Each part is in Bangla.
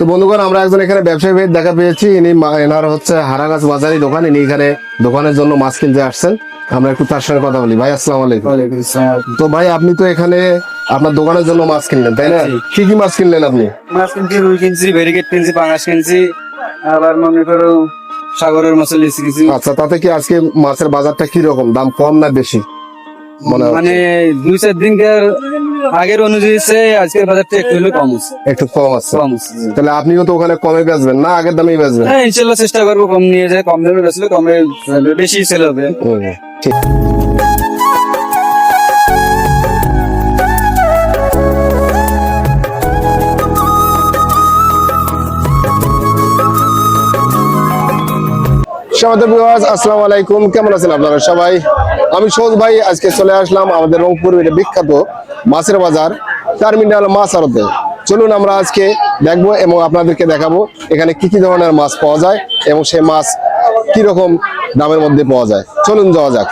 তো বন্ধুগণ, আমরা একজন এখানে ব্যবসায়ী ভাই দেখা পেয়েছি। এনার হচ্ছে হারাগাছ বাজারি দোকান। ইনি এখানে দোকানের জন্য মাছ কিনতে আসছেন। আমরা একটু তার সঙ্গে কথা বলি। ভাই আসসালামু আলাইকুম। তো ভাই, আপনি তো এখানে আপনার দোকানের জন্য মাছ কিনলেন, তাই না? কি কি মাছ কিনলেন আপনি? মাছ কিনছি, রুই কিনছি, ভেরিগেট কিনছি, পাঙাশ কিনছি, আবার মনে করো সাগরের মাছ লিচি কিনছি। আচ্ছা, তাতে কি আজকে মাছের বাজারটা কি রকম? দাম কম না বেশি মনে হয়? মানে 2-4 দিনকার আগের অনুযায়ী আজকের বাজারটা একটু হলেও কম আছে। একটু কম আছে। কম আছে। তাহলে আপনিও তো ওখানে কমে বেচবেন না আগের দামেই বেচবেন? হ্যাঁ, ইনশাল্লাহ চেষ্টা করবো কম নিয়ে যায়, কম দামে বেচলে কমে বেশি সেল হবে। ঠিক। আসসালামু আলাইকুম, কেমন আছেন আপনারা সবাই? আমি সৌদ ভাই আজকে চলে আসলাম আমাদের রংপুর বিখ্যাত মাছের বাজার টার্মিনাল মাছ আড়তে। চলুন আমরা আজকে দেখবো এবং আপনাদেরকে দেখাবো এখানে কি কি ধরনের মাছ পাওয়া যায় এবং সেই মাছ কি রকম দামের মধ্যে পাওয়া যায়। চলুন যাওয়া যাক।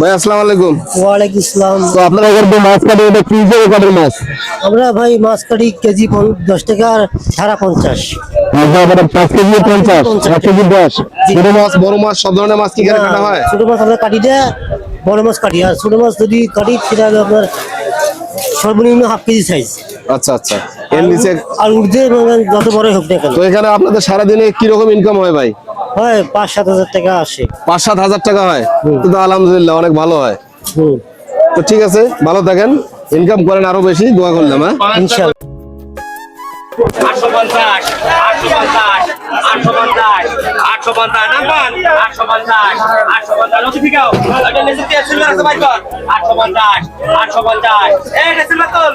ভাই আসসালামু আলাইকুম। ওয়ালাইকুম আসসালাম। তো আপনারা এখানে মাছ কাটে, এটা কি হিসেবে কাটেন মাছ? আমরা ভাই মাছ কাটি কেজি 10 টাকা আর ছাড়া 50। 5 কেজি 50, 1 কেজি 10। ছোট মাছ, বড় মাছ, সব ধরনের মাছ কি এখানে কাটা হয়? ছোট মাছ আমরা কাটি দেয়, বড় মাছ কাটি। আর ছোট মাছ যদি কাটি সেটা হলো আপনার সর্বনিম্ন হাফ কেজি সাইজ। আচ্ছা আচ্ছা। এর নিচে আর উর্ধে যত বড় হোক না কেন। তো এখানে আপনাদের সারাদিনে কি রকম ইনকাম হয় ভাই? হয় 5-7 হাজার টাকা আসে। 5-7 হাজার টাকা হয়? তো আলহামদুলিল্লাহ, অনেক ভালো হয়। তো ঠিক আছে, ভালো থাকেন, ইনকাম করেন আরো বেশি, দোয়া করলাম। হ্যাঁ, ইনশাআল্লাহ। 850, 850, 850, 850, নাম্বার 850, 850, লতি দিগাও এটা লেজে সিলভার আছে ভাই কর 850, 850, এটা সিলভার তোল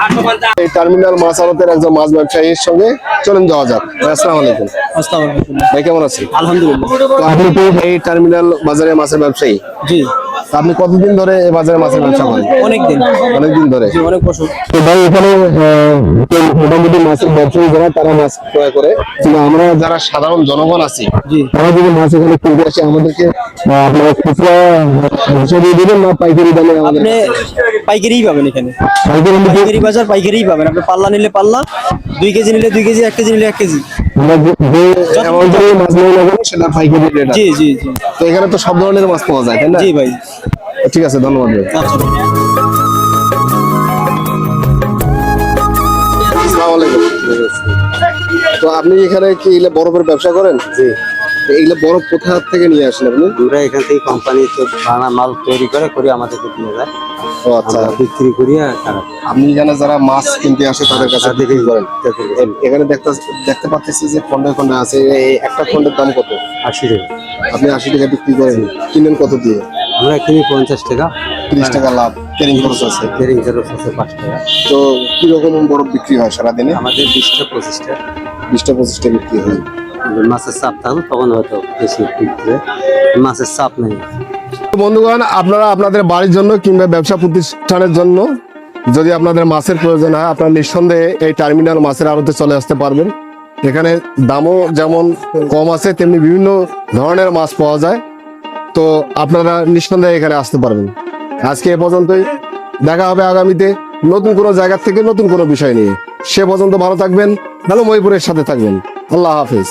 850। এই টার্মিনাল মাছ আড়তের একজন মাছ ব্যবসায়ীর সঙ্গে চলুন যাওয়া যাক। আসসালামু আলাইকুম। আসসালামু আলাইকুম। ভাই কেমন আছেন? আলহামদুলিল্লাহ। তো আপনি তো এই টার্মিনাল বাজারে মাছের ব্যবসায়ী। জি, তো আপনি কতদিন ধরে এই বাজারে মাছের ব্যবসা করেন? অনেকদিন অনেকদিন ধরে। অনেক বছর। তো ভাই এখানে মোটামুটি মাছের ব্যবসায়ী যারা, তারা মাছ ক্রয় করে, কিন্তু আমরা যারা সাধারণ জনগণ আছি, জি, তারা যদি মাছ এখানে কিনতে আসে, আমাদেরকে আপনারা খুচরা হিসেবে দিবেন না পাইকারি দামে? আমাদের আপনি পাইকারিই পাবেন এখানে। পাইকারি নিতে পাইকারি বাজার, পাইকারিই পাবেন। আপনি পাল্লা নিলে পাল্লা, 2 কেজি নিলে 2 কেজি, 1 কেজি নিলে 1 কেজি। আমরা যে অ্যামাউন্টে মাছ নিয়ে নেবেন সেটা পাইকারি রেট। জি জি জি তো এখানে তো সব ধরনের মাছ পাওয়া যায়, তাই না? জি ভাই। ঠিক আছে, ধন্যবাদ ভাই। আচ্ছা। আসসালামু আলাইকুম। তো আপনি এখানে কি এগুলো বরফের ব্যবসা করেন? জি, এইগুলো বরফ কোথা থেকে নিয়ে আসেন আপনি? আমরা এখান থেকে কোম্পানিতে বানা মাল তৈরি করে আমাদেরকে দিয়ে যায়। ও আচ্ছা। আমরা বিক্রি করি আর তারা আপনি এখানে যারা মাছ কিনতে আসে তাদের কাছে বিক্রি করেন? এখানে দেখতে পাচ্ছি যে খন্ডে খন্ডে আছে। এই একটা খন্ডের দাম কত? 80 টাকা। আপনি 80 টাকা বিক্রি করেন, কিনেন কত দিয়ে? আমরা কিনি 50 টাকা, 30 টাকা লাভ, ক্যারিং খরচ আছে। কেরিং খরচ আছে 5 টাকা। তো কিরকম বরফ বিক্রি হয় সারাদিনে? আমাদের 20-25 টাকা। 20-25 বিক্রি হয়। মাছের চাপ থাকলে তখন হয়তো বেশি বিক্রি হয়। মাছের চাপ নেই। তো বন্ধুগণ, আপনারা আপনাদের বাড়ির জন্য কিংবা ব্যবসা প্রতিষ্ঠানের জন্য যদি আপনাদের মাছের প্রয়োজন হয়, আপনারা নিঃসন্দেহে এই টার্মিনাল মাছের আড়তে চলে আসতে পারবেন। এখানে দামও যেমন কম আছে, তেমনি বিভিন্ন ধরনের মাছ পাওয়া যায়। তো আপনারা নিঃসন্দেহে এখানে আসতে পারবেন। আজকে এ পর্যন্তই, দেখা হবে আগামীতে নতুন কোনো জায়গা থেকে নতুন কোনো বিষয় নিয়ে। সে পর্যন্ত ভালো থাকবেন, ভালো মহিপুরের সাথে থাকবেন। আল্লাহ হাফেজ।